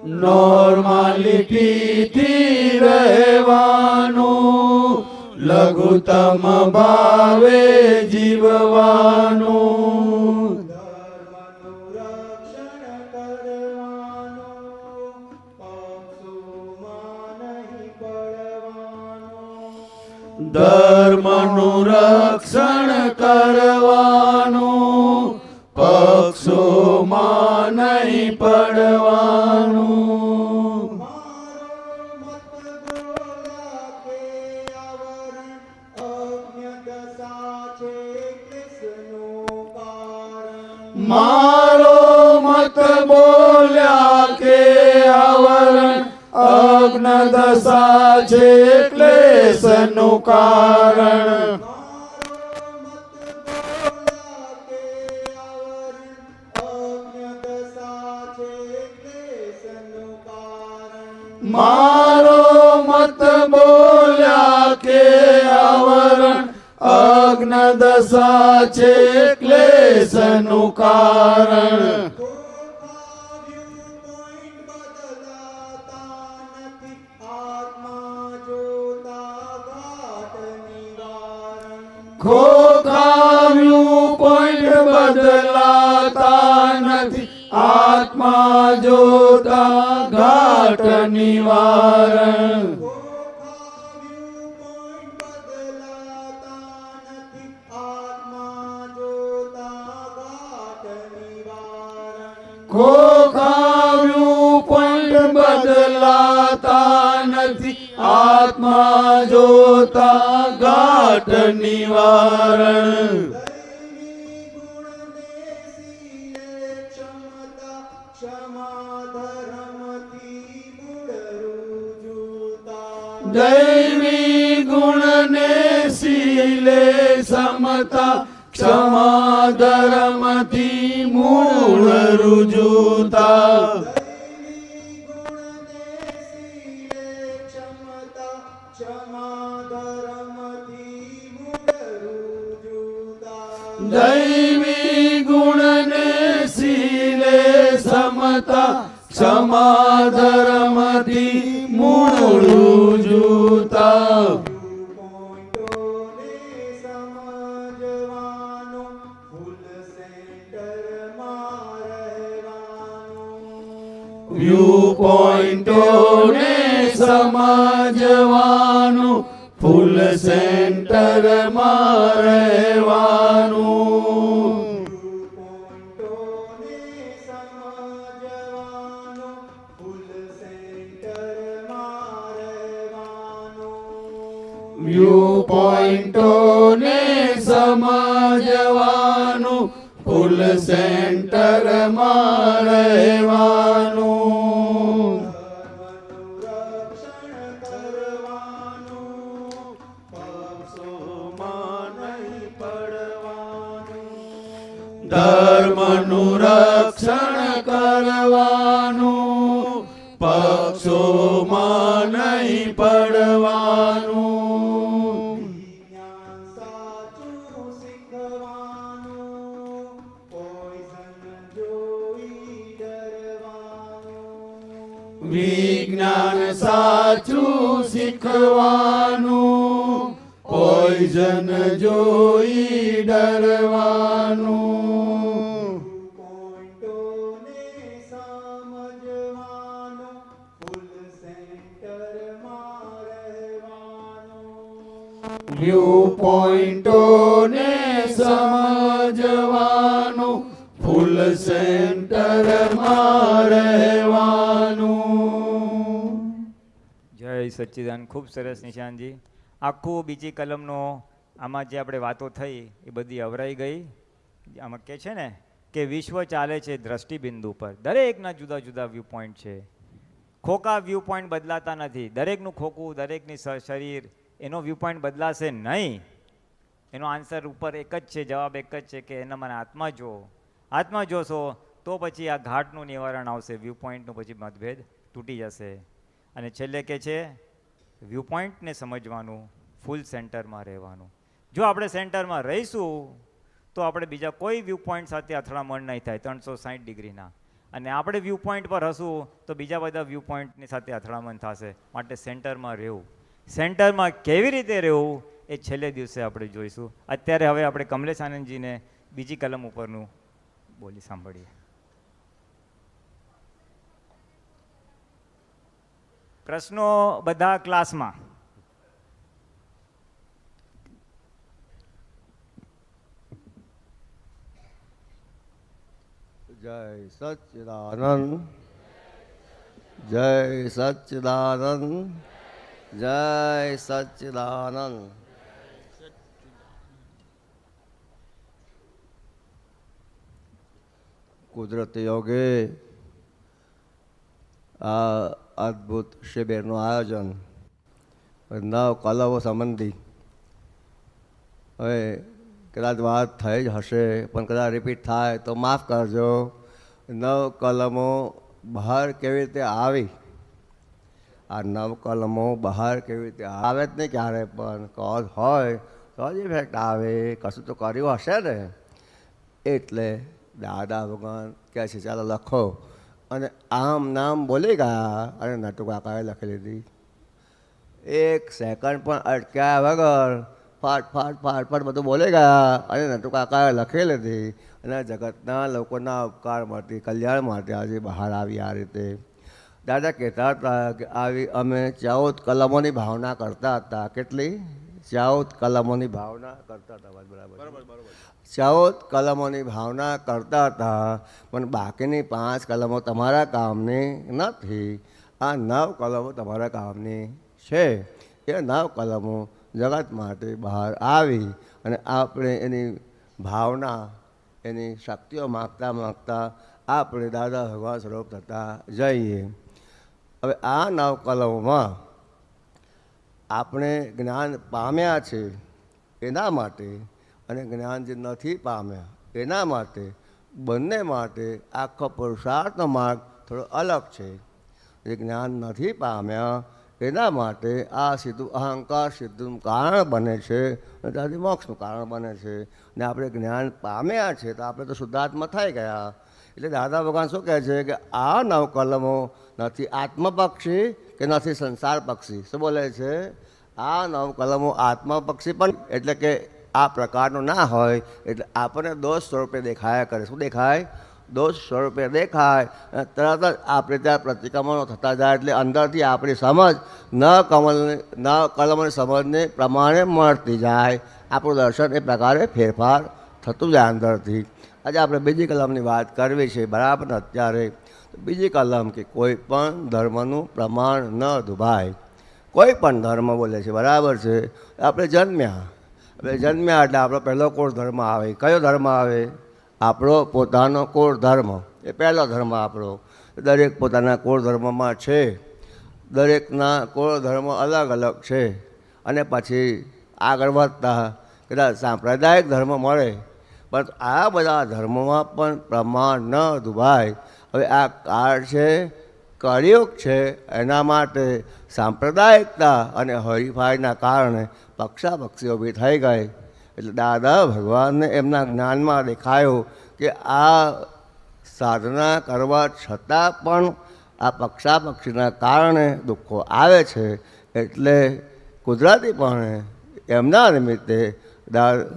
નોર્માલિટીથી રહેવાનું, લઘુત્તમ ભાવે જીવવાનું, ધર્મનું રક્ષણ કરવાનું, પક્ષોમાં નહીં પડવાનું. મારો મત બોલ્યા કે આવરણ અગ્નદશા છે ક્લેશનું કારણ. મારો મત બોલ્યા કે આવરણ અગ્નદશા છે ક્લેશનું કારણ. ખોખા વ્યૂ પોઈન્ટ બદલાતા નથી, આત્મા જોતા ઘાટ નિવારણ. ખોખા વ્યૂ પોઈન્ટ બદલાતા નથી, આત્મા જોતા ઘાટ નિવારણ. દૈવી ગુણને શીલે સમતા, ક્ષમા ધર્મથી મૂળ રુજુતા. દૈવી ગુણને શીલે સમતા, ક્ષમા ધર્મથી મૂળ રુજુતા. વ્યૂ પોઈન્ટોને સમજવાનું, ફૂલ સેન્ટરમાં રહેવાનું. વ્યૂ પોઈન્ટોને સમજવાનું, ફૂલ સેન્ટરમાં રહેવાનું. ધર્મનું રક્ષણ કરવાનું, પક્ષોમાં નહીં પડવાનું. વિજ્ઞાન સાચું શીખવાનું, પોઈઝન જોઈ ડરવાનું. વ્યૂ પોઈન્ટોને સમજવાનું, ફૂલ સેન્ટરમાં રહેવાનું. જય સચ્ચિદાનંદ. ખૂબ સરસ નિશાનજી. આખું બીજી કલમનો આમાં જે આપણે વાતો થઈ એ બધી અવરાઈ ગઈ. આમાં કહે છે ને કે વિશ્વ ચાલે છે દ્રષ્ટિબિંદુ પર. દરેકના જુદા જુદા વ્યૂ પોઈન્ટ છે. ખોખા વ્યૂ પોઈન્ટ બદલાતા નથી. દરેકનું ખોખું, દરેકની શરીર, એનો વ્યૂ પોઈન્ટ બદલાશે નહીં. એનો આન્સર ઉપર એક જ છે, જવાબ એક જ છે કે એના મને આત્મા જો. આત્મા જોશો તો પછી આ ઘાટનું નિવારણ આવશે. વ્યૂ પોઈન્ટનું પછી મતભેદ તૂટી જશે. અને છેલ્લે કે છે વ્યૂ પોઈન્ટને સમજવાનું, ફૂલ સેન્ટરમાં રહેવાનું. જો આપણે સેન્ટરમાં રહીશું તો આપણે બીજા કોઈ વ્યૂ પોઈન્ટ સાથે અથડામણ નહીં થાય 360 ડિગ્રીના. અને આપણે વ્યૂ પોઈન્ટ પર હશું તો બીજા બધા વ્યૂ પોઈન્ટની સાથે અથડામણ થશે. માટે સેન્ટરમાં રહેવું, સેન્ટરમાં કેવી રીતે રહેવું એ છેલ્લે દિવસે આપણે જોઈશું. અત્યારે હવે આપણે કમલેશ આનંદજીને બીજી કલમ ઉપરનું બોલી સાંભળીએ. પ્રશ્નો બધા ક્લાસમાં. જય સચ્ચિદાનંદ, જય સચ્ચિદાનંદ, જય સચ્ચિદાનંદ. કુદરતી યોગે આ અદ્ભુત શિબિરનું આયોજન 9 કલમો સંબંધી, હવે કદાચ વાત થઈ જ હશે પણ કદાચ રિપીટ થાય તો માફ કરજો. 9 કલમો બહાર કેવી રીતે આવી, આ 9 કલમો બહાર કેવી રીતે આવે જ નહીં ક્યારે પણ, કોઝ હોય તો જ ઇફેક્ટ આવે, કશું તો કર્યું હશે ને. એટલે દાદા ભગવાન કહે છે ચાલો લખો, અને આમ નામ બોલી ગયા અને નટુ કાકાએ લખી લીધી. 1 સેકન્ડ પણ અટક્યા વગર ફાટ ફાટ ફાટ ફાટ બધું બોલી ગયા અને નટુ કાકાએ લખી લીધી. અને જગતના લોકોના ઉપકાર માટે, કલ્યાણ માટે આજે બહાર આવી આ રીતે. દાદા કહેતા હતા કે આવી અમે 14 કલમોની ભાવના કરતા હતા. કેટલી? 14 કલમોની ભાવના કરતા હતા. બરાબર, 14 કલમોની ભાવના કરતા હતા, પણ બાકીની 5 કલમો તમારા કામની નથી. આ 9 કલમો તમારા કામની છે. એ 9 કલમો જગત માટે બહાર આવી અને આપણે એની ભાવના, એની શક્તિઓ માગતા માગતા આપણે દાદા ભગવાન સ્વરૂપ થતા જઈએ. હવે આ 9 કલમોમાં આપણે જ્ઞાન પામ્યા છે એના માટે અને જ્ઞાન જે નથી પામ્યા એના માટે, બંને માટે આખો પુરુષાર્થનો માર્ગ થોડો અલગ છે. જે જ્ઞાન નથી પામ્યા એના માટે આ સીધું અહંકાર સિદ્ધિનું કારણ બને છે અને ત્યાંથી મોક્ષનું કારણ બને છે. ને આપણે જ્ઞાન પામ્યા છે તો આપણે તો શુદ્ધાત્મા થઈ ગયા. એટલે દાદા ભગવાન શું કહે છે કે આ 9 કલમો નથી આત્મપક્ષી કે નથી સંસાર પક્ષી. શું બોલે છે? આ 9 કલમો આત્મપક્ષી પણ એટલે કે આ પ્રકારનો ના હોય, એટલે આપણને દોષ સ્વરૂપે દેખાયા કરે. શું દેખાય? દોષ સ્વરૂપે દેખાય. અને તરત જ આપણે ત્યાં પ્રતિક્રમણો થતા જાય, એટલે અંદરથી આપણી સમજ ન કલમની સમજને પ્રમાણે મળતી જાય. આપણું દર્શન એ પ્રકારે ફેરફાર થતું જાય અંદરથી. આજે આપણે બીજી કલમની વાત કરવી છે, બરાબર? અત્યારે બીજી કલમ કે કોઈ પણ ધર્મનું પ્રમાણ ન દુભાય. કોઈ પણ ધર્મ બોલે છે, બરાબર છે? આપણે જન્મ્યા એટલે આપણો પહેલો કુળ ધર્મ આવે. કયો ધર્મ આવે? આપણો પોતાનો કુળ ધર્મ, એ પહેલો ધર્મ આપણો. દરેક પોતાના કુળ ધર્મમાં છે, દરેકના કુળ ધર્મ અલગ અલગ છે. અને પછી આગળ વધતા કદાચ સાંપ્રદાયિક ધર્મ મળે, પણ આ બધા ધર્મોમાં પણ પ્રમાણ ન દુભાય. હવે આ કાળ છે, કળિયુગ છે, એના માટે સાંપ્રદાયિકતા અને હરીફાઈના કારણે પક્ષાપક્ષી ઊભી થઈ ગઈ. એટલે દાદા ભગવાનને એમના જ્ઞાનમાં દેખાયું કે આ સાધના કરવા છતાં પણ આ પક્ષાપક્ષીના કારણે દુઃખો આવે છે. એટલે કુદરતીપણે એમના નિમિત્તે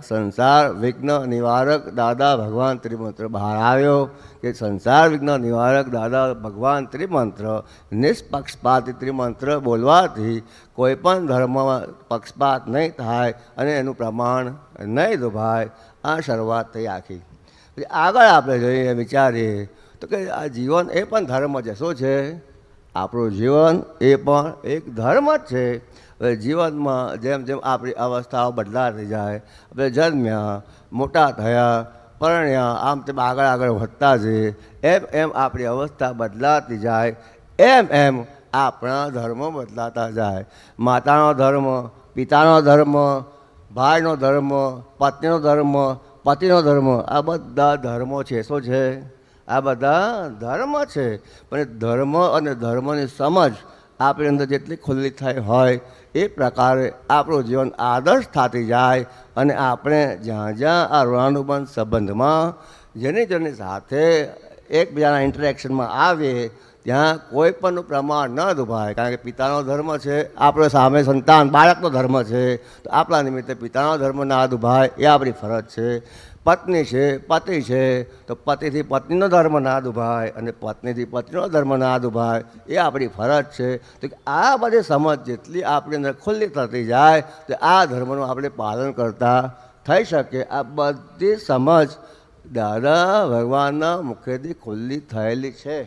સંસાર વિઘ્ન નિવારક દાદા ભગવાન ત્રિમંત્ર બહાર આવ્યો. કે સંસાર વિઘ્ન નિવારક દાદા ભગવાન ત્રિમંત્ર, નિષ્પક્ષપાતી ત્રિમંત્ર બોલવાથી કોઈ પણ ધર્મમાં પક્ષપાત નહીં થાય અને એનું પ્રમાણ નહીં દુભાય. આ શરૂઆત થઈ આખી. પછી આગળ આપણે જોઈએ, વિચારીએ તો કે આ જીવન એ પણ ધર્મ છે. શું છે? આપણું જીવન એ પણ એક ધર્મ જ છે. હવે જીવનમાં જેમ જેમ આપણી અવસ્થાઓ બદલાતી જાય, આપણે જન્મ્યા, મોટા થયા, પરણ્યા, આમ તેમ આગળ આગળ વધતા જઈએ, એમ એમ આપણી અવસ્થા બદલાતી જાય, એમ એમ આપણા ધર્મો બદલાતા જાય. માતાનો ધર્મ, પિતાનો ધર્મ, ભાઈનો ધર્મ, પત્નીનો ધર્મ, પતિનો ધર્મ, આ બધા ધર્મો છે. શું છે? આ બધા ધર્મ છે. પણ ધર્મ અને ધર્મની સમજ આપણી અંદર જેટલી ખુલ્લી થઈ હોય એ પ્રકારે આપણું જીવન આદર્શ થતી જાય. અને આપણે જ્યાં જ્યાં આ ઋણાનુબંધ સંબંધમાં જેની જેની સાથે એકબીજાના ઇન્ટરેક્શનમાં આવીએ ત્યાં કોઈ પણનું પ્રમાણ ન દુભાય. કારણ કે પિતાનો ધર્મ છે, આપણો સામે સંતાન બાળકનો ધર્મ છે, તો આપણા નિમિત્તે પિતાનો ધર્મ ના દુભાય એ આપણી ફરજ છે. પત્ની છે, પતિ છે, તો પતિથી પત્નીનો ધર્મ ના દુભાય અને પત્નીથી પતિનો ધર્મ ના દુભાય એ આપણી ફરજ છે. તો આ બધી સમજ જેટલી આપણી અંદર ખુલ્લી થતી જાય તો આ ધર્મનું આપણે પાલન કરતા થઈ શકે. આ બધી સમજ દાદા ભગવાનના મુખેથી ખુલ્લી થયેલી છે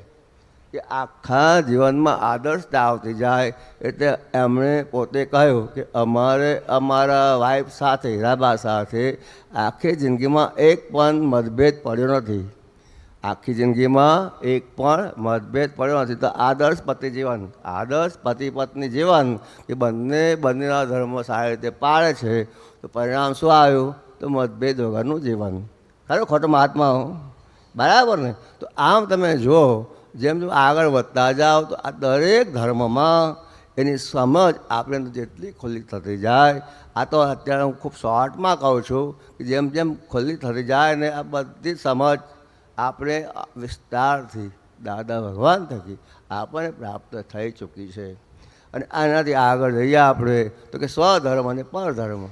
કે આખા જીવનમાં આદર્શતા આવતી જાય. એટલે એમણે પોતે કહ્યું કે અમારે અમારા વાઈફ સાથે, હીરાબા સાથે આખી જિંદગીમાં એક પણ મતભેદ પડ્યો નથી. આખી જિંદગીમાં એક પણ મતભેદ પડ્યો નથી. તો આદર્શ પતિ જીવન, આદર્શ પતિ પત્ની જીવન કે બંનેના ધર્મો સારી રીતે પાળે છે. તો પરિણામ શું આવ્યું? તો મતભેદ વગરનું જીવન. ખરું ખોટું મહાત્માઓ? બરાબર ને? તો આમ તમે જુઓ, જેમ જેમ આગળ વધતા જાઓ તો આ દરેક ધર્મમાં એની સમજ આપણે જેટલી ખુલ્લી થતી જાય. આ તો અત્યારે હું ખૂબ શોર્ટમાં કહું છું કે જેમ જેમ ખુલ્લી થતી જાય ને આ બધી સમજ આપણે વિસ્તારથી દાદા ભગવાન થકી આપણને પ્રાપ્ત થઈ ચૂકી છે. અને આનાથી આગળ જઈએ આપણે તો કે સ્વધર્મ અને પરધર્મ.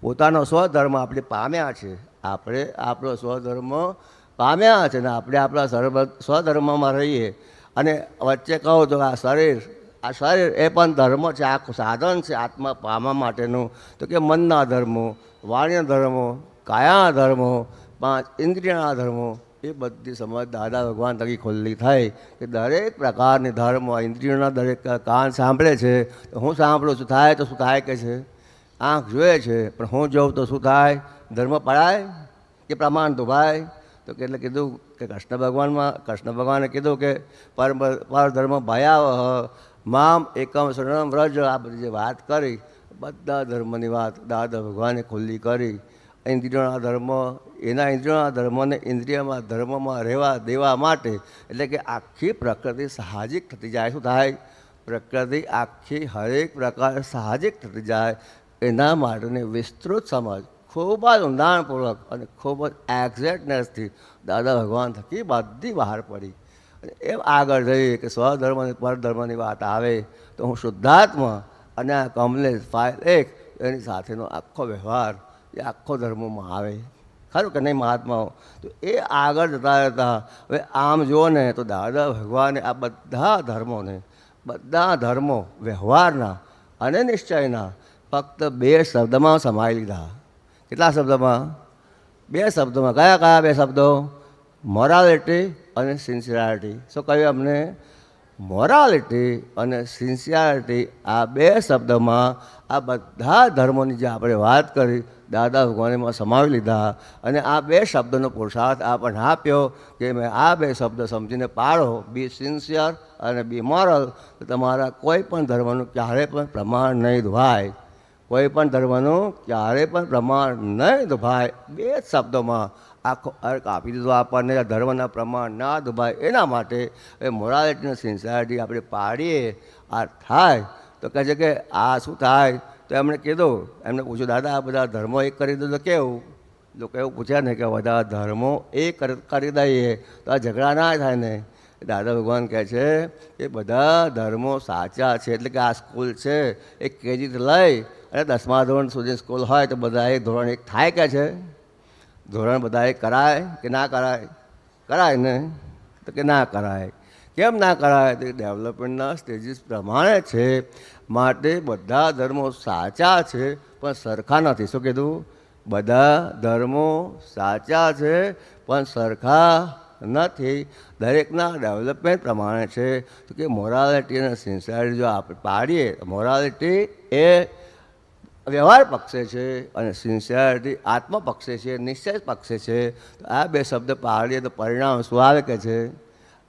પોતાનો સ્વધર્મ આપણે પામ્યા છે, આપણે આપણો સ્વધર્મ પામ્યા છે ને આપણે આપણા સ્વધર્મમાં રહીએ. અને વચ્ચે કહું તો આ શરીર એ પણ ધર્મ છે, આખું સાધન છે આત્મા પામવા માટેનું. તો કે મનના ધર્મો, વાણીના ધર્મો, કાયાના ધર્મો, 5 ઇન્દ્રિયના ધર્મો, એ બધી સમજ દાદા ભગવાન થકી ખુલ્લી થઈ કે દરેક પ્રકારની ધર્મ ઇન્દ્રિયોના દરેક કાન સાંભળે છે. તો હું સાંભળું છું થાય તો શું થાય કે છે? આંખ જોઈએ છે પણ હું જોઉં તો શું થાય? ધર્મ પડાય કે પ્રમાણ દુભાય? તો એટલે કીધું કે કૃષ્ણ ભગવાને કીધું કે પરધર્મ ભયાવહ મામ એકમ શરણમ વ્રજ. આ બધી જે વાત કરી બધા ધર્મની વાત દાદા ભગવાને ખુલ્લી કરી. ઇન્દ્રિયોના ધર્મ, એના ઇન્દ્રિયોના ધર્મને ઇન્દ્રિયમાં ધર્મમાં રહેવા દેવા માટે, એટલે કે આખી પ્રકૃતિ સાહજિક થતી જાય. શું થાય? પ્રકૃતિ આખી હરેક પ્રકાર સાહજિક થતી જાય. એના માટેની વિસ્તૃત સમજ ખૂબ જ ઊંડાણપૂર્વક અને ખૂબ જ એક્ઝેક્ટનેસથી દાદા ભગવાન થકી બધી બહાર પડી. અને એમ આગળ જઈએ કે સ્વધર્મ અને પરધર્મની વાત આવે તો હું શુદ્ધાત્મા અને આ કમલેશ ફાઇલ 1 એની સાથેનો આખો વ્યવહાર એ આખો ધર્મોમાં આવે. ખરું કે નહીં મહાત્માઓ? તો એ આગળ જતા જતા હવે આમ જુઓ ને તો દાદા ભગવાને આ બધા ધર્મો વ્યવહારના અને નિશ્ચયના ફક્ત 2 શબ્દમાં સમાવી લીધા. કેટલા શબ્દમાં? 2 શબ્દોમાં. કયા કયા 2 શબ્દો? મોરાલિટી અને સિન્સિયરિટી. શું કહ્યું અમને? મોરાલિટી અને સિન્સિયરિટી. આ 2 શબ્દમાં આ બધા ધર્મોની જે આપણે વાત કરી દાદા ભગવાને એમાં સમાવી લીધા. અને આ 2 શબ્દોનો પુરુષાર્થ આપણને આપ્યો કે મેં આ 2 શબ્દ સમજીને પાડો, બી સિન્સિયર અને બી મોરલ. તો તમારા કોઈ પણ ધર્મનું ક્યારેય પણ પ્રમાણ નહીં દુભાય. કોઈ પણ ધર્મનું ક્યારેય પણ પ્રમાણ નહીં દુભાય. 2 જ શબ્દોમાં આખો અર્ક આપી દીધો આપણને. ધર્મના પ્રમાણ ના દુભાય એના માટે એ મોરાલિટી અને સિન્સિયરિટી આપણે પાડીએ. આ થાય તો કહે છે કે આ શું થાય? તો એમણે કીધું, એમને પૂછ્યું દાદા આ બધા ધર્મો એક કરી દો તો કેવું? લોકો એવું પૂછ્યા ને કે બધા ધર્મો એક કરી દઈએ તો આ ઝઘડા ના થાય ને. દાદા ભગવાન કહે છે એ બધા ધર્મો સાચા છે. એટલે કે આ સ્કૂલ છે એ કેજીથી લઈ અને 10મા ધોરણ સુધી સ્કૂલ હોય તો બધા એક ધોરણ 1 થાય કે છે? ધોરણ બધા એક કરાય કે ના કરાય? કરાય ને? તો કે ના કરાય. કેમ ના કરાય? તો ડેવલપમેન્ટના સ્ટેજીસ પ્રમાણે છે. માટે બધા ધર્મો સાચા છે પણ સરખા નથી. શું કીધું? બધા ધર્મો સાચા છે પણ સરખા નથી. દરેકના ડેવલપમેન્ટ પ્રમાણે છે. તો કે મોરાલિટી અને સિન્સિયરિટી જો આપણે પાડીએ, મોરાલિટી એ વ્યવહાર પક્ષે છે અને સિન્સિયરિટી આત્મ પક્ષે છે, નિશ્ચય પક્ષે છે. તો આ 2 શબ્દ પાડીએ તો પરિણામ શું આવે કે છે?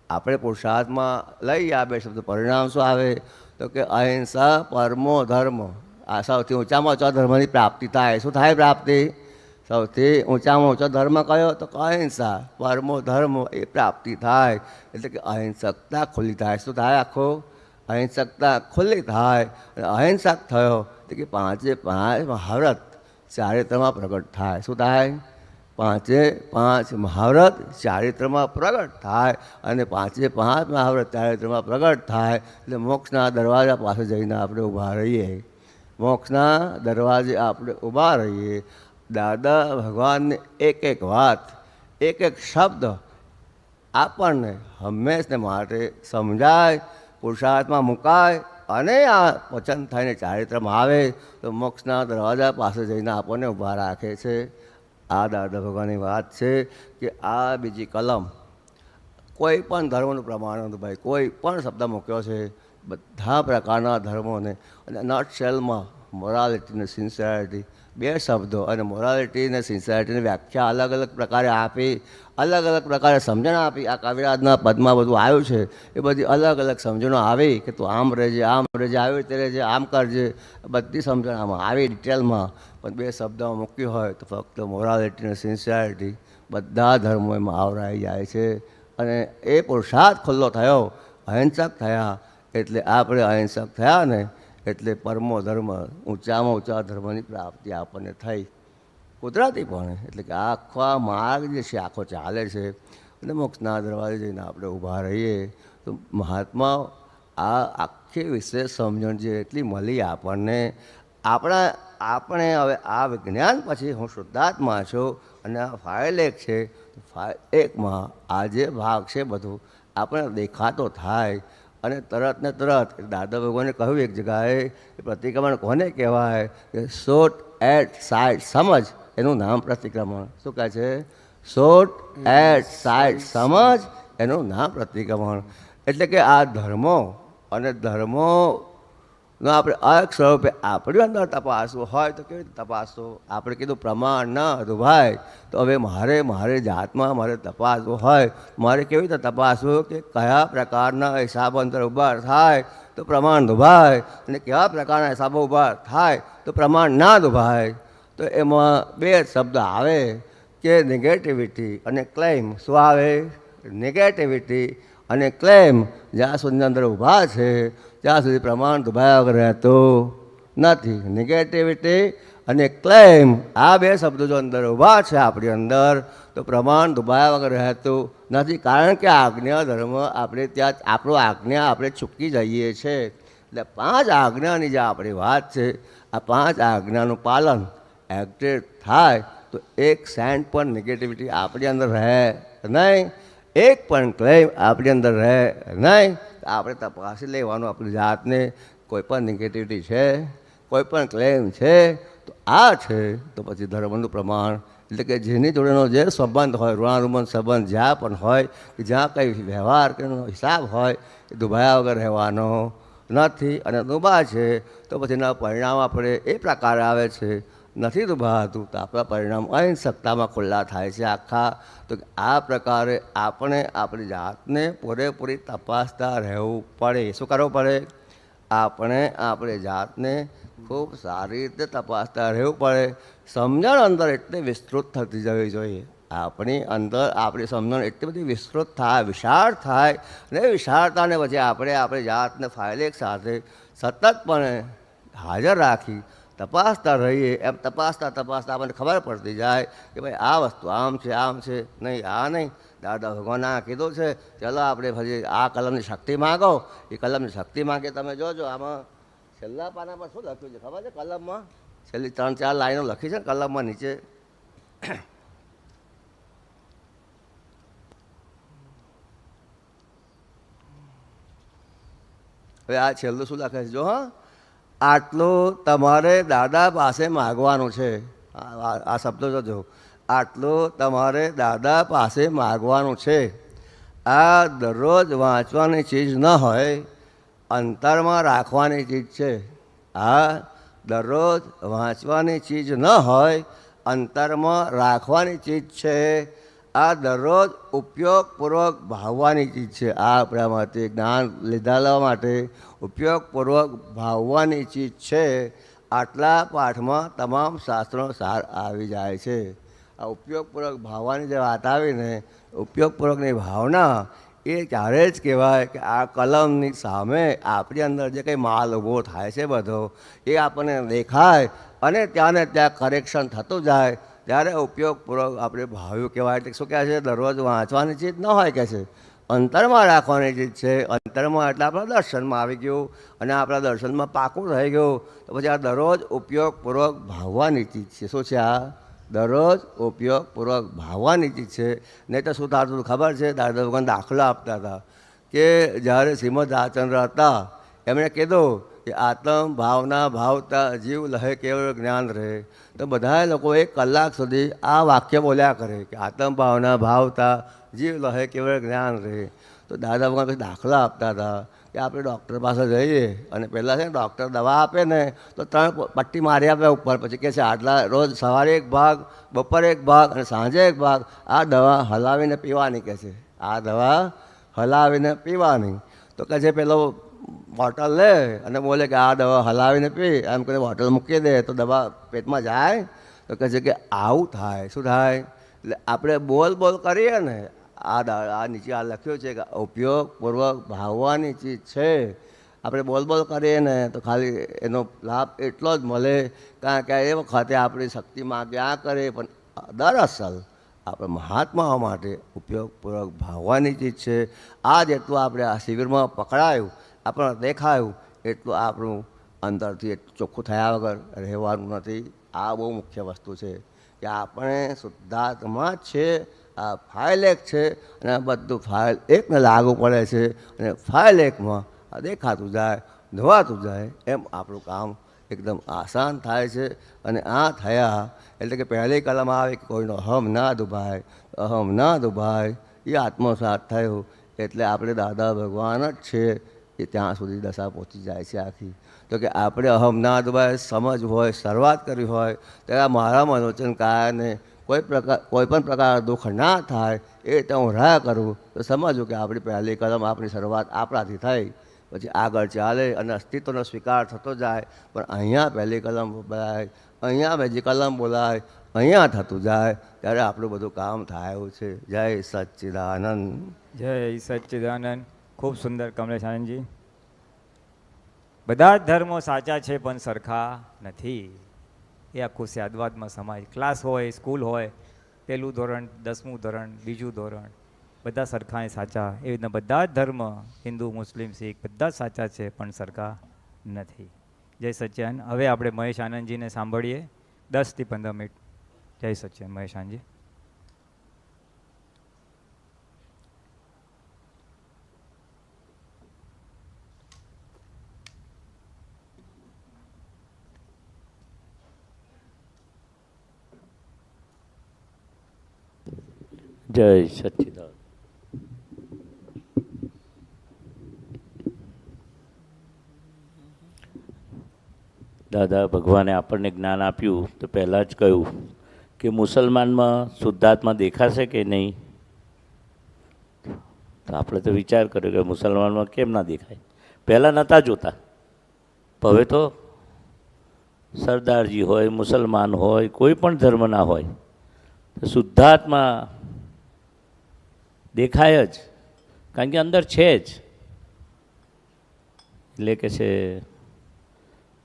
આપણે પુરુષાર્થમાં લઈએ આ 2 શબ્દ, પરિણામ શું આવે? તો કે અહિંસા પરમો ધર્મ. આ સૌથી ઊંચામાં ઊંચા ધર્મની પ્રાપ્તિ થાય. શું થાય પ્રાપ્તિ? સૌથી ઊંચામાં ઊંચો ધર્મ કયો? તો અહિંસા પરમો ધર્મ એ પ્રાપ્તિ થાય. એટલે કે અહિંસકતા ખુલ્લી થાય. શું થાય? આખો અહિંસકતા ખુલ્લી થાય. અને અહિંસક થયો તો કે 5 મહાવ્રત ચારિત્રમાં પ્રગટ થાય. શું થાય? પાંચે પાંચ મહાવ્રત ચારિત્રમાં પ્રગટ થાય અને પાંચે પાંચ મહાવ્રત ચારિત્રમાં પ્રગટ થાય એટલે મોક્ષના દરવાજા પાસે જઈને આપણે ઊભા રહીએ. મોક્ષના દરવાજે આપણે ઊભા રહીએ. દાદા ભગવાનની એક એક વાત, એક એક શબ્દ આપણને હંમેશને માટે સમજાય, પુરુષાર્થમાં મુકાય અને આ વચન થઈને ચારિત્રમાં આવે તો મોક્ષના દરવાજા પાસે જઈને આપણને ઊભા રાખે છે. આ દાદા ભગવાનની વાત છે કે આ બીજી કલમ કોઈ પણ ધર્મનું પ્રમાણ નથી ભાઈ, કોઈ પણ શબ્દ મૂક્યો છે બધા પ્રકારના ધર્મોને. અને નટશેલમાં મોરાલિટી અને સિન્સિયરિટી બે શબ્દો, અને મોરાલિટી અને સિન્સિયરિટીની વ્યાખ્યા અલગ અલગ પ્રકારે આપી, અલગ અલગ પ્રકારે સમજણ આપી. આ કવિરાજના પદમાં બધું આવ્યું છે એ બધી અલગ અલગ સમજણો આવી કે તું આમ રહેજે, આમ રહેજે, આવી રીતે રહેજે, આમ કરજે, બધી સમજણ આમાં આવી ડિટેલમાં. પણ બે શબ્દમાં મૂક્યું હોય તો ફક્ત મોરાલિટી અને સિન્સિયરિટી બધા ધર્મો એમાં આવરાઈ જાય છે. અને એ પુરુષાર્થ ખુલ્લો થયો, અહિંસક થયા એટલે આપણે અહિંસક થયા ને એટલે પરમો ધર્મ, ઊંચામાં ઊંચા ધર્મની પ્રાપ્તિ આપણને થઈ કુદરતીપણે. એટલે કે આખો માર્ગ જે છે આખો ચાલે છે અને મોક્ષના દરવાજે જઈને આપણે ઊભા રહીએ તો મહાત્મા આ આખી વિશેષ સમજણ જે એટલી મળી આપણને. આપણે હવે આ વિજ્ઞાન પછી હું શુદ્ધાત્મા છું અને આ ફાઇલ એક છે. ફાઇલ એકમાં આ જે ભાગ છે બધું આપણે દેખાતો થાય અને તરત ને તરત દાદા ભગવાને કહ્યું એક જગ્યાએ એ પ્રતિક્રમણ કોને કહેવાય કે શોર્ટ એટ સાઇડ સમજ, એનું નામ પ્રતિક્રમણ. શું કહે છે? શોર્ટ એટ સાઇડ સમજ, એનું નામ પ્રતિક્રમણ. એટલે કે આ ધર્મો અને ધર્મોનો આપણે અર્ક સ્વરૂપે આપણી અંદર તપાસવું હોય તો કેવી રીતે તપાસવું? આપણે કીધું પ્રમાણ ન દુભાય, તો હવે મારે જાતમાં મારે તપાસવું હોય, મારે કેવી રીતે તપાસવું કે કયા પ્રકારના હિસાબો અંદર ઉભા થાય તો પ્રમાણ દુભાય અને કેવા પ્રકારના હિસાબો ઉભા થાય તો પ્રમાણ ના દુભાય. તો એમાં બે શબ્દ આવે કે નેગેટિવિટી અને ક્લેમ. શું આવે? નેગેટિવિટી અને ક્લેમ જ્યાં સુધી અંદર ઊભા છે ત્યાં સુધી પ્રમાણ દુભાયા વગર રહેતું નથી. નેગેટિવિટી અને ક્લેમ આ બે શબ્દો જો અંદર ઊભા છે આપણી અંદર તો પ્રમાણ દુભાયા વગર રહેતું નથી. કારણ કે આજ્ઞા ધર્મ આપણે ત્યાં આપણો આજ્ઞા આપણે ચૂકી જઈએ છીએ. એટલે પાંચ આજ્ઞાની જે આપણી વાત છે આ પાંચ આજ્ઞાનું પાલન એક્ટેડ થાય તો એક સેન્ટ પણ નેગેટિવિટી આપણી અંદર રહે નહીં, એક પણ ક્લેમ આપણી અંદર રહે નહીં. આપણે તપાસી લેવાનું આપણી જાતને, કોઈ પણ નેગેટિવિટી છે, કોઈ પણ ક્લેમ છે તો આ છે તો પછી ધર્મનું પ્રમાણ. એટલે કે જેની જોડેનો જે સંબંધ હોય, ઋણાનુબંધ સંબંધ જ્યાં પણ હોય કે જ્યાં કંઈ વ્યવહાર કે હિસાબ હોય એ દુભાયા વગર રહેવાનો નથી. અને દુભા છે તો પછીના પરિણામ આપણે એ પ્રકારે આવે છે. નથી દુભાતું તો આપણા પરિણામ અહિંસકતામાં ખુલ્લા થાય છે આખા. તો આ પ્રકારે આપણે આપણી જાતને પૂરેપૂરી તપાસતા રહેવું પડે. શું કરવું પડે? આપણે આપણી જાતને ખૂબ સારી રીતે તપાસતા રહેવું પડે. સમજણ અંદર એટલી વિસ્તૃત થતી જવી જોઈએ. આપણી અંદર આપણી સમજણ એટલી બધી વિસ્તૃત થાય, વિશાળ થાય ને વિશાળતાને પછી આપણે આપણી જાતને ફાઇલ એક સાથે સતતપણે હાજર રાખી તપાસતા રહીએ. એમ તપાસતા આપણને ખબર પડતી જાય કે ભાઈ આ વસ્તુ આમ છે, આમ છે, નહીં આ નહીં. દાદા ભગવાને આ કીધું છે, ચલો આપણે પછી આ કલમની શક્તિ માગો. એ કલમની શક્તિ માગે તમે જોજો. આમાં છેલ્લા પાના પર શું લખ્યું છે ખબર છે? કલમમાં છેલ્લી 3-4 લાઈનો લખી છે ને કલમમાં નીચે. હવે આ છેલ્લું શું લખે છે જો? હા, આટલું તમારે દાદા પાસે માગવાનું છે. આ શબ્દો જોજો. આટલું તમારે દાદા પાસે માગવાનું છે. આ દરરોજ વાંચવાની ચીજ ન હોય, અંતરમાં રાખવાની ચીજ છે. આ દરરોજ વાંચવાની ચીજ ન હોય, અંતરમાં રાખવાની ચીજ છે. આ દરરોજ ઉપયોગપૂર્વક ભાવવાની ચીજ છે. આ આપણામાંથી જ્ઞાન લીધા માટે ઉપયોગપૂર્વક ભાવવાની ચીજ છે. આટલા પાઠમાં તમામ શાસ્ત્રનો સાર આવી જાય છે. આ ઉપયોગપૂર્વક ભાવવાની જે વાત આવીને, ઉપયોગપૂર્વકની ભાવના એ ત્યારે જ કહેવાય કે આ કલમની સામે આપણી અંદર જે કંઈ માલ ઊભો થાય છે બધો એ આપણને દેખાય અને ત્યાં ને ત્યાં કરેક્શન થતું જાય. ત્યારે ઉપયોગપૂર્વક આપણે ભાવ્યું કહેવાય. એટલે શું કહે છે, દરરોજ વાંચવાની ચીજ ન હોય કે છે, અંતરમાં રાખવાની ચીજ છે. અંતરમાં એટલે આપણા દર્શનમાં આવી ગયું અને આપણા દર્શનમાં પાકું રહી ગયું. તો પછી આ દરરોજ ઉપયોગપૂર્વક ભાવવાની ચીજ છે. શું છે આ? દરરોજ ઉપયોગપૂર્વક ભાવવાની ચીજ છે. નહીં તો શું થતું ખબર છે? દાદા ભગવાન દાખલો આપતા હતા કે જ્યારે શ્રીમદ રાજચંદ્ર હતા એમણે કીધું કે આત્મ ભાવના ભાવતા જીવ લહે કેવળ જ્ઞાન રહે. તો બધા લોકો 1 કલાક સુધી આ વાક્ય બોલ્યા કરે કે આત્મ ભાવના ભાવતા જીવ લહે કેવળ જ્ઞાન રહે. તો દાદા ભગવાન પછી દાખલા આપતા હતા કે આપણે ડૉક્ટર પાસે જઈએ અને પહેલાં છે ને ડૉક્ટર દવા આપે ને તો 3 પટ્ટી મારી આપે ઉપર, પછી કહે છે આટલા રોજ સવારે 1 ભાગ, બપોરે 1 ભાગ અને સાંજે 1 ભાગ આ દવા હલાવીને પીવાની કહે છે. આ દવા હલાવીને પીવાની. તો કહે છે પેલો બોટલ લે અને બોલે કે આ દવા હલાવીને પી, એમ કરીને બોટલ મૂકી દે તો દવા પેટમાં જાય. તો કહે છે કે આવું થાય. શું થાય? એટલે આપણે બોલ કરીએ ને, આ નીચે આ લખ્યું છે કે ઉપયોગપૂર્વક ભાવવાની ચીજ છે. આપણે બોલ કરીએ ને તો ખાલી એનો લાભ એટલો જ મળે, કારણ કે એ વખતે આપણી શક્તિ માગ્યા કરે, પણ દરઅસલ આપણે મહાત્માઓ માટે ઉપયોગપૂર્વક ભાવવાની ચીજ છે. આ જેટલું આપણે આ શિબિરમાં પકડાયું, આપણને દેખાયું, એટલું આપણું અંદરથી એટલું ચોખ્ખું થયા વગર રહેવાનું નથી. આ બહુ મુખ્ય વસ્તુ છે કે આપણે શુદ્ધાત્મા જ છે. આ ફાઇલ 1 છે અને આ બધું ફાઇલ 1ને લાગુ પડે છે અને ફાઇલ 1માં આ દેખાતું જાય, ધોવાતું જાય, એમ આપણું કામ એકદમ આસાન થાય છે. અને આ થયા એટલે કે પહેલી કલમ આવે કે કોઈનો અહમ ના દુભાય, અહમ ના દુભાય, એ આત્મસાત થયું એટલે આપણે દાદા ભગવાન જ છે એ ત્યાં સુધી દશા પહોંચી જાય છે આખી. તો કે આપણે અહમ ના દુભાય સમજ હોય, શરૂઆત કરી હોય ત્યારે મારા મનોચન કાયને કોઈ પણ પ્રકાર દુઃખ ના થાય એ રીતે હું રહ્યા કરું તો સમજવું કે આપણી પહેલી કલમ આપણી શરૂઆત આપણાથી થઈ, પછી આગળ ચાલે અને અસ્તિત્વનો સ્વીકાર થતો જાય. પણ અહીંયા પહેલી કલમ બોલાય, અહીંયા બીજી કલમ બોલાય, અહીંયા થતું જાય ત્યારે આપણું બધું કામ થાય એવું છે. જય સચ્ચિદાનંદ. જય સચ્ચિદાનંદ. ખૂબ સુંદર કમલેશ આનંદજી. બધા જ ધર્મો સાચા છે પણ સરખા નથી. એ આખું સ્યાદવાદમાં સમાજ. ક્લાસ હોય, સ્કૂલ હોય, 1લું ધોરણ, 10મું ધોરણ, 2જું ધોરણ, બધા સરખા સાચા. એવી રીતના બધા જ ધર્મ, હિન્દુ, મુસ્લિમ, શીખ બધા જ સાચા છે પણ સરખા નથી. જય સચ્ચિદાનંદ. હવે આપણે મહેશ આનંદજીને સાંભળીએ 10 થી 15 મિનિટ. જય સચ્ચિદાનંદ. મહેશ આનંદજી. જય સચ્ચિદાનંદ. દાદા ભગવાને આપણને જ્ઞાન આપ્યું તો પહેલાં જ કહ્યું કે મુસલમાનમાં શુદ્ધાત્મા દેખાશે કે નહીં. તો આપણે તો વિચાર કર્યો કે મુસલમાનમાં કેમ ના દેખાય, પહેલાં નહોતા જોતા. હવે તો સરદારજી હોય, મુસલમાન હોય, કોઈ પણ ધર્મના હોય તો શુદ્ધાત્મા દેખાય જ, કારણ કે અંદર છે જ. એટલે કે છે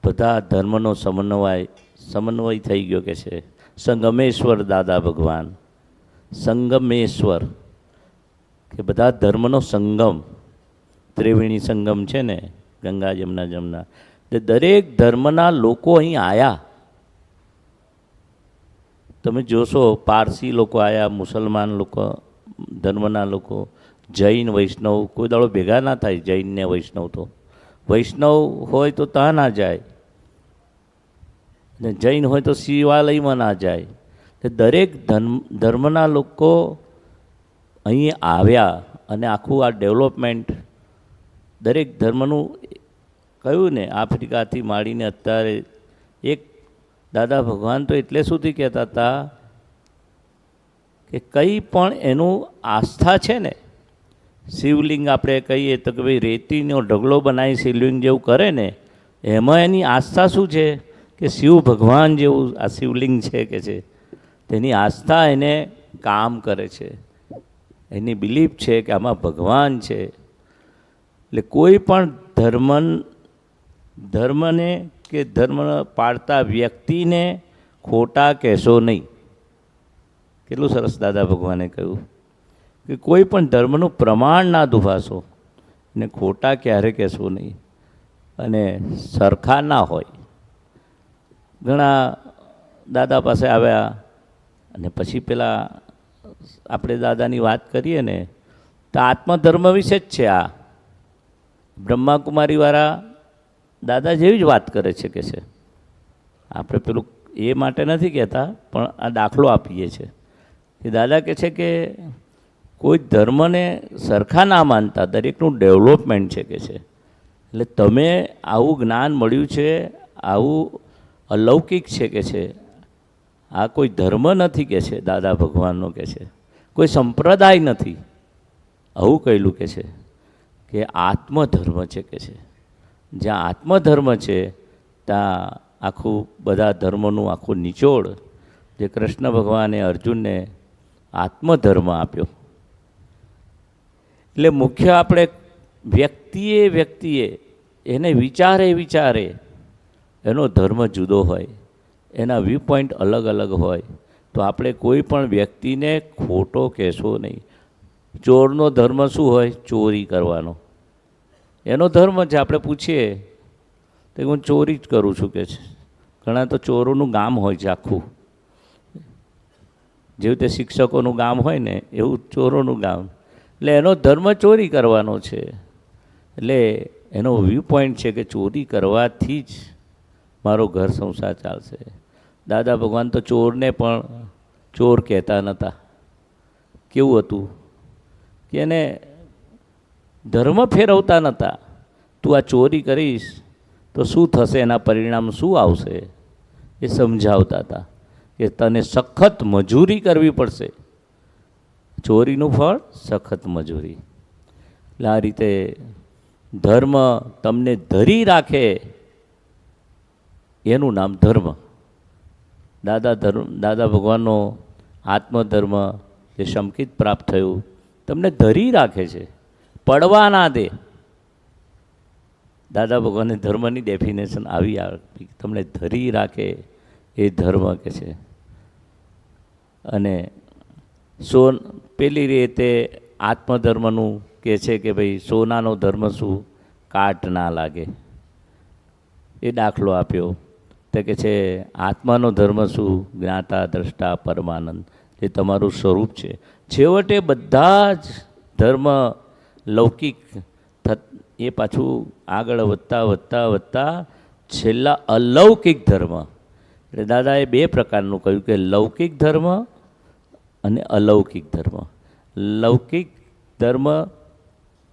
બધા ધર્મનો સમન્વય થઈ ગયો કે છે. સંગમેશ્વર દાદા ભગવાન, સંગમેશ્વર કે બધા ધર્મનો સંગમ, ત્રિવેણી સંગમ છે ને, ગંગા જમના જમના, એટલે દરેક ધર્મના લોકો અહીં આવ્યા. તમે જોશો પારસી લોકો આવ્યા, મુસલમાન લોકો, ધર્મના લોકો, જૈન, વૈષ્ણવ, કોઈ દાડો ભેગા ના થાય. જૈન ને વૈષ્ણવ તો વૈષ્ણવ હોય તો ત્યાં ના જાય ને જૈન હોય તો શિવાલયમાં ના જાય. દરેક ધર્મના લોકો અહીં આવ્યા અને આખું આ ડેવલપમેન્ટ દરેક ધર્મનું કહ્યું ને. આફ્રિકાથી માંડીને અત્યારે એક દાદા ભગવાન તો એટલે સુધી કહેતા હતા કે કંઈ પણ એનું આસ્થા છે ને, શિવલિંગ આપણે કહીએ તો કે ભાઈ રેતીનો ઢગલો બનાવી શિવલિંગ જેવું કરે ને, એમાં એની આસ્થા શું છે કે શિવ ભગવાન જેવું આ શિવલિંગ છે કે છે. તેની આસ્થા એને કામ કરે છે, એની બિલીફ છે કે આમાં ભગવાન છે. એટલે કોઈ પણ ધર્મને કે ધર્મ પાળતા વ્યક્તિને ખોટા કહેશો નહીં. કેટલું સરસ દાદા ભગવાને કહ્યું કે કોઈ પણ ધર્મનું પ્રમાણ ના દુભાશો ને ખોટા ક્યારે કહેશો નહીં, અને સરખા ના હોય. ઘણા દાદા પાસે આવ્યા અને પછી પેલા આપણે દાદાની વાત કરીએ ને તો આત્મધર્મ વિશે જ છે. આ બ્રહ્માકુમારીવાળા દાદા જેવી જ વાત કરે છે કે છે. આપણે પેલું એ માટે નથી કહેતા, પણ આ દાખલો આપીએ છીએ કે દાદા કહે છે કે કોઈ ધર્મને સરખા ના માનતા, દરેકનું ડેવલપમેન્ટ છે કે છે. એટલે તમે આવું જ્ઞાન મળ્યું છે, આવું અલૌકિક છે કે છે. આ કોઈ ધર્મ નથી કે છે, દાદા ભગવાનનો કે છે, કોઈ સંપ્રદાય નથી. આવું કહેલું કે છે કે આત્મધર્મ છે કે છે. જ્યાં આત્મધર્મ છે ત્યાં આખું બધા ધર્મનું આખું નિચોડ જે કૃષ્ણ ભગવાને અર્જુનને આત્મધર્મ આપ્યો. એટલે મુખ્ય આપણે વ્યક્તિએ એને વિચારે એનો ધર્મ જુદો હોય, એના વ્યૂ પોઈન્ટ અલગ અલગ હોય, તો આપણે કોઈ પણ વ્યક્તિને ખોટો કહેશો નહીં. ચોરનો ધર્મ શું હોય? ચોરી કરવાનો. એનો ધર્મ છે. આપણે પૂછીએ તો હું ચોરી જ કરું છું કે છે. ઘણા તો ચોરોનું ગામ હોય છે આખું. જેવું તે શિક્ષકોનું ગામ હોય ને એવું ચોરોનું ગામ. એટલે એનો ધર્મ ચોરી કરવાનો છે. એટલે એનો વ્યૂ પોઈન્ટ છે કે ચોરી કરવાથી જ મારો ઘર સંસાર ચાલશે. દાદા ભગવાન તો ચોરને પણ ચોર કહેતા નહોતા. કેવું હતું કે એને ધર્મ ફેરવતા નહોતા. તું આ ચોરી કરીશ તો શું થશે, એના પરિણામ શું આવશે એ સમજાવતા હતા કે તને સખત મજૂરી કરવી પડશે. ચોરીનું ફળ સખત મજૂરી. એટલે આ રીતે ધર્મ તમને ધરી રાખે એનું નામ ધર્મ. દાદા ભગવાનનો આત્મધર્મ જે સંકિત પ્રાપ્ત થયું તમને ધરી રાખે છે, પડવા ના દે. દાદા ભગવાને ધર્મની ડેફિનેશન આવી આપી, તમને ધરી રાખે એ ધર્મ કે છે. અને પેલી રીતે આત્મધર્મનું કહે છે કે ભાઈ સોનાનો ધર્મ શું? કાટ ના લાગે. એ દાખલો આપ્યો. તો કે છે આત્માનો ધર્મ શું? જ્ઞાતા દ્રષ્ટા પરમાનંદ. એ તમારું સ્વરૂપ છે. છેવટે બધા જ ધર્મ લૌકિક એ પાછું આગળ વધતા છેલ્લા અલૌકિક ધર્મ. એટલે દાદાએ બે પ્રકારનું કહ્યું કે લૌકિક ધર્મ અને અલૌકિક ધર્મ. લૌકિક ધર્મ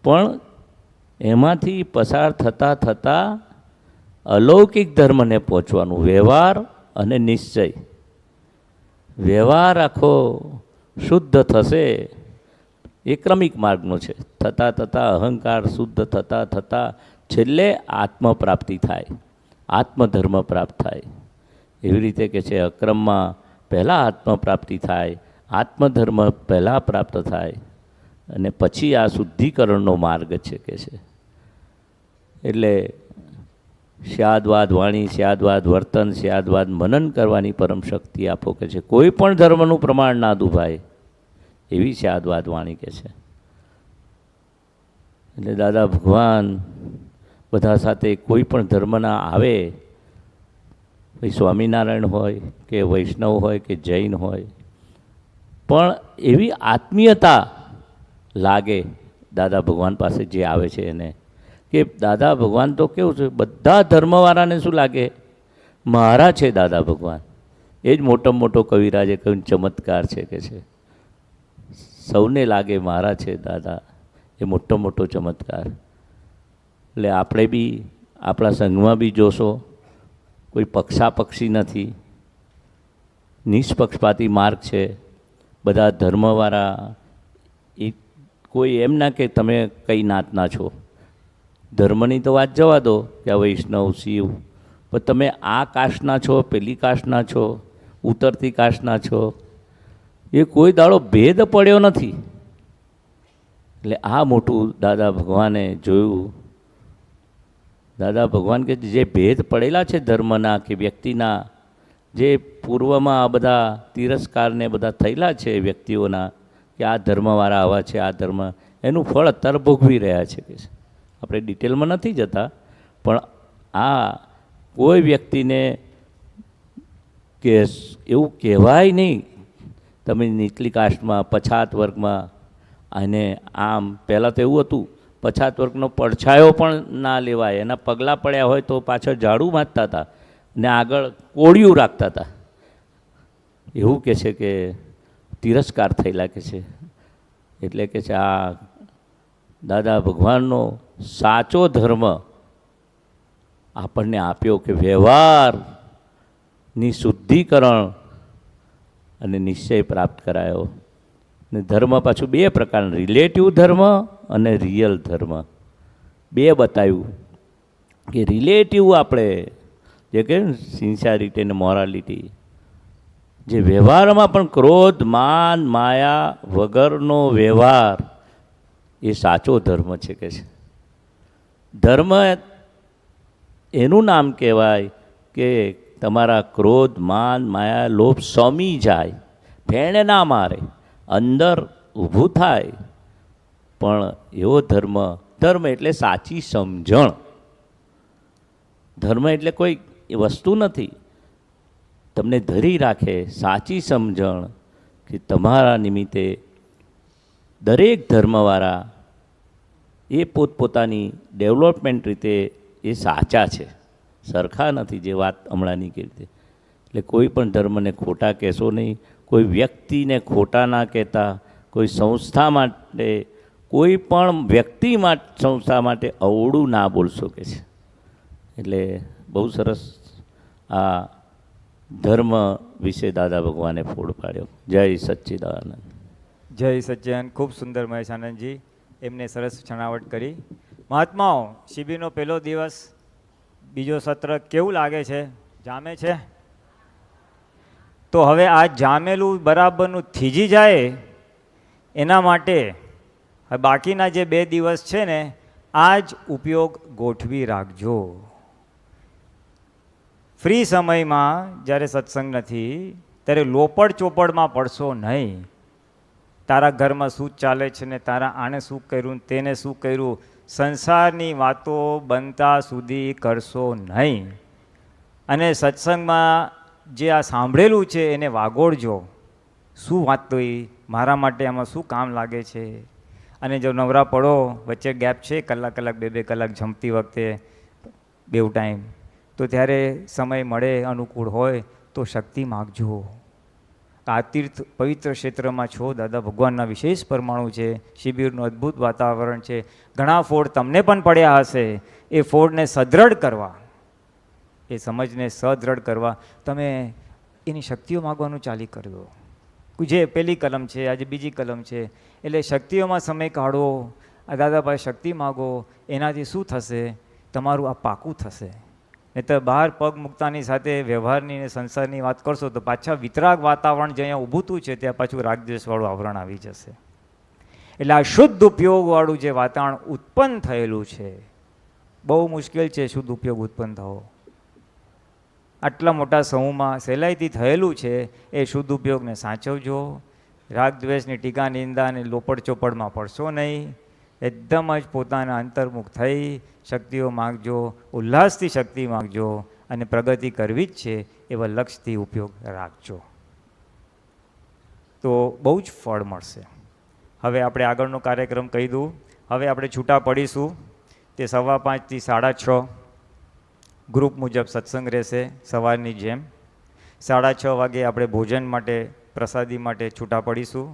પણ એમાંથી પસાર થતાં અલૌકિક ધર્મને પહોંચવાનું. વ્યવહાર અને નિશ્ચય. વ્યવહાર આખો શુદ્ધ થશે એ ક્રમિક માર્ગનો છે. થતાં અહંકાર શુદ્ધ થતાં છેલ્લે આત્મપ્રાપ્તિ થાય, આત્મધર્મ પ્રાપ્ત થાય. એવી રીતે કે છે અક્રમમાં પહેલાં આત્મપ્રાપ્તિ થાય, આત્મધર્મ પહેલાં પ્રાપ્ત થાય અને પછી આ શુદ્ધિકરણનો માર્ગ છે કે છે. એટલે સ્યાદવાદ વાણી, સ્યાદવાદ વર્તન, સ્યાદવાદ મનન કરવાની પરમ શક્તિ આપો કે છે. કોઈ પણ ધર્મનું પ્રમાણ ના દુભાય એવી સ્યાદવાદ વાણી કે છે. એટલે દાદા ભગવાન બધા સાથે કોઈ પણ ધર્મના આવે, ભાઈ સ્વામિનારાયણ હોય કે વૈષ્ણવ હોય કે જૈન હોય, પણ એવી આત્મીયતા લાગે દાદા ભગવાન પાસે જે આવે છે એને. કે દાદા ભગવાન તો કેવું છે, બધા ધર્મવાળાને શું લાગે? મારા છે દાદા ભગવાન. એ જ મોટામાં મોટો કવિરાજે કહ્યું ચમત્કાર છે કે છે. સૌને લાગે મારા છે દાદા, એ મોટો ચમત્કાર. એટલે આપણે બી આપણા સંઘમાં બી જોશો કોઈ પક્ષાપક્ષી નથી, નિષ્પક્ષપાતી માર્ગ છે. બધા ધર્મવાળા એ કોઈ એમ ના કે તમે કઈ નાતના છો. ધર્મની તો વાત જવા દો કે આ વૈષ્ણવ શિવ, પણ તમે આ કાસ્ટના છો, પેલી કાસ્ટના છો, ઉતરતી કાસ્ટના છો, એ કોઈ દાડો ભેદ પડ્યો નથી. એટલે આ મોટું દાદા ભગવાને જોયું. દાદા ભગવાન કે જે ભેદ પડેલા છે ધર્મના કે વ્યક્તિના, જે પૂર્વમાં આ બધા તિરસ્કારને બધા થયેલા છે વ્યક્તિઓના કે આ ધર્મવાળા આવા છે, આ ધર્મ, એનું ફળ અત્યારે ભોગવી રહ્યા છે કે છે. આપણે ડિટેલમાં નથી જતા, પણ આ કોઈ વ્યક્તિને કે એવું કહેવાય નહીં તમે નીચલી કાસ્ટમાં, પછાત વર્ગમાં, અને આમ પહેલાં તો એવું હતું પછાત વર્ગનો પડછાયો પણ ના લેવાય, એના પગલાં પડ્યા હોય તો પાછળ ઝાડુ મારતા હતા ને આગળ કોળિયું રાખતા હતા. એવું કે છે કે તિરસ્કાર થયેલા કે છે. એટલે કે છે આ દાદા ભગવાનનો સાચો ધર્મ આપણને આપ્યો કે વ્યવહારની શુદ્ધિકરણ અને નિશ્ચય પ્રાપ્ત કરાયો. ને ધર્મ પાછું બે પ્રકારનું, રિલેટિવ ધર્મ અને રિયલ ધર્મ, બે બતાવ્યું. કે રિલેટિવ આપણે જે કહે ને સિન્સિયરિટી અને મોરાલિટી, જે વ્યવહારમાં પણ ક્રોધ માન માયા વગરનો વ્યવહાર, એ સાચો ધર્મ છે કે છે. ધર્મ એનું નામ કહેવાય કે તમારા ક્રોધ માન માયા લોભ શમી જાય, ફેણ ના મારે, અંદર ઊભું થાય. પણ એવો ધર્મ, ધર્મ એટલે સાચી સમજણ. ધર્મ એટલે કોઈ વસ્તુ નથી, તમને ધરી રાખે સાચી સમજણ કે તમારા નિમિત્તે દરેક ધર્મવાળા એ પોતપોતાની ડેવલપમેન્ટ રીતે એ સાચા છે, સરખા નથી. જે વાત હમણાંની કરી રીતે, એટલે કોઈ પણ ધર્મને ખોટા કહેશો નહીં, કોઈ વ્યક્તિને ખોટા ના કહેતા, કોઈ સંસ્થા માટે, કોઈ પણ વ્યક્તિ માટે, સંસ્થા માટે અવળું ના બોલશો કે છે. એટલે બહુ સરસ આ ધર્મ વિશે દાદા ભગવાને ફોડ પાડ્યો. જય સચ્ચિદાનંદ. જય સચ્ચિદાનંદ. ખૂબ સુંદર મહેશ આનંદજી, એમને સરસ છણાવટ કરી. મહાત્માઓ, શિબિરનો પહેલો દિવસ, બીજો સત્ર કેવું લાગે છે? જામે છે? તો હવે આ જામેલું બરાબરનું થીજી જાય એના માટે બાકીના જે 2 દિવસ છે ને, આ જ ઉપયોગ ગોઠવી રાખજો. ફ્રી સમયમાં જ્યારે સત્સંગ નથી ત્યારે લોપડ ચોપડમાં પડશો નહીં. તારા ઘરમાં શું ચાલે છે ને તારા આણે શું કર્યું, તેને શું કર્યું, સંસારની વાતો બનતા સુધી કરશો નહીં. અને સત્સંગમાં જે આ સાંભળેલું છે એને વાગોળજો. શું વાત તો એ મારા માટે આમાં શું કામ લાગે છે. અને જો નવરા પડો, વચ્ચે ગેપ છે, કલાક 2 કલાક જમતી વખતે, 2 ટાઈમ, તો ત્યારે સમય મળે, અનુકૂળ હોય તો શક્તિ માગજો. આ તીર્થ પવિત્ર ક્ષેત્રમાં છો, દાદા ભગવાનના વિશેષ પરમાણુ છે, શિબિરનું અદ્ભુત વાતાવરણ છે. ઘણા ફોડ તમને પણ પડ્યા હશે, એ ફોડને સદ્રઢ કરવા, એ સમજને સદ્રઢ કરવા તમે એની શક્તિઓ માગવાનું ચાલી કરી દો. જે પહેલી કલમ છે, આજે બીજી કલમ છે, એટલે શક્તિઓમાં સમય કાઢો. આ દાદા પાસે શક્તિ માગો. એનાથી શું થશે? તમારું આ પાકું થશે. નહીં તો બહાર પગ મૂકતાની સાથે વ્યવહારની અને સંસારની વાત કરશો તો પાછા વિતરાગ વાતાવરણ જે અહીંયા ઊભું થયું છે ત્યાં પાછું રાગદ્વેષવાળું આવરણ આવી જશે. એટલે આ શુદ્ધ ઉપયોગવાળું જે વાતાવરણ ઉત્પન્ન થયેલું છે, બહુ મુશ્કેલ છે શુદ્ધ ઉપયોગ ઉત્પન્ન થવો. આટલા મોટા સમૂહમાં સહેલાઈથી થયેલું છે. એ શુદ્ધ ઉપયોગને સાચવજો. રાગદ્વેષની ટીકા નિંદા અને લોપડ ચોપડમાં પડશો નહીં. એકદમ જ પોતાના અંતર્મુખ થઈ શક્તિઓ માગજો, ઉલ્લાસથી શક્તિ માગજો, અને પ્રગતિ કરવી જ છે એવા લક્ષ્યથી ઉપયોગ રાખજો, તો બહુ જ ફળ મળશે. હવે આપણે આગળનો કાર્યક્રમ કહી દઉં. હવે આપણે છૂટા પડીશું. તે 5:15 થી 6:30 ગ્રુપ મુજબ સત્સંગ રહેશે, સવારની જેમ. 6:30 વાગે આપણે ભોજન માટે, પ્રસાદી માટે છૂટા પડીશું.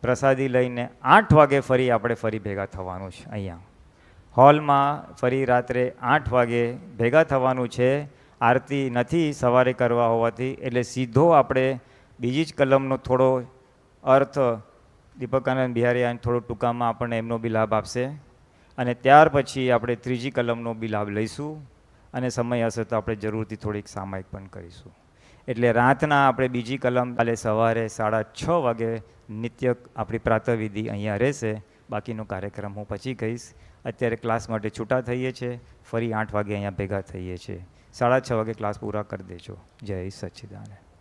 પ્રસાદી લઈને 8 વાગે ફરી આપણે ફરી ભેગા થવાનું છે. અહીંયા હોલમાં ફરી રાત્રે 8 વાગે ભેગા થવાનું છે. આરતી નથી સવારે કરવા હોવાથી, એટલે સીધો આપણે બીજી જ કલમનો થોડો અર્થ દીપકાનંદ બિહારી થોડો ટૂંકામાં આપણને એમનો બી લાભ આપશે, અને ત્યાર પછી આપણે ત્રીજી કલમનો બી લાભ લઈશું, અને સમય હશે તો આપણે જરૂરથી થોડીક સામાયિક પણ કરીશું. એટલે રાતના આપણે બીજી કલમ કાલે સવારે 6:30 વાગે નિત્ય આપણી પ્રાતઃવિધિ અહીંયા રહેશે. બાકીનો કાર્યક્રમ હું પછી કહીશ. અત્યારે ક્લાસ માટે છૂટા થઈએ છીએ, ફરી 8 વાગે અહીંયા ભેગા થઈએ છીએ. 6:30 વાગે ક્લાસ પૂરા કરી દેજો. જય સચ્ચિદાનંદ.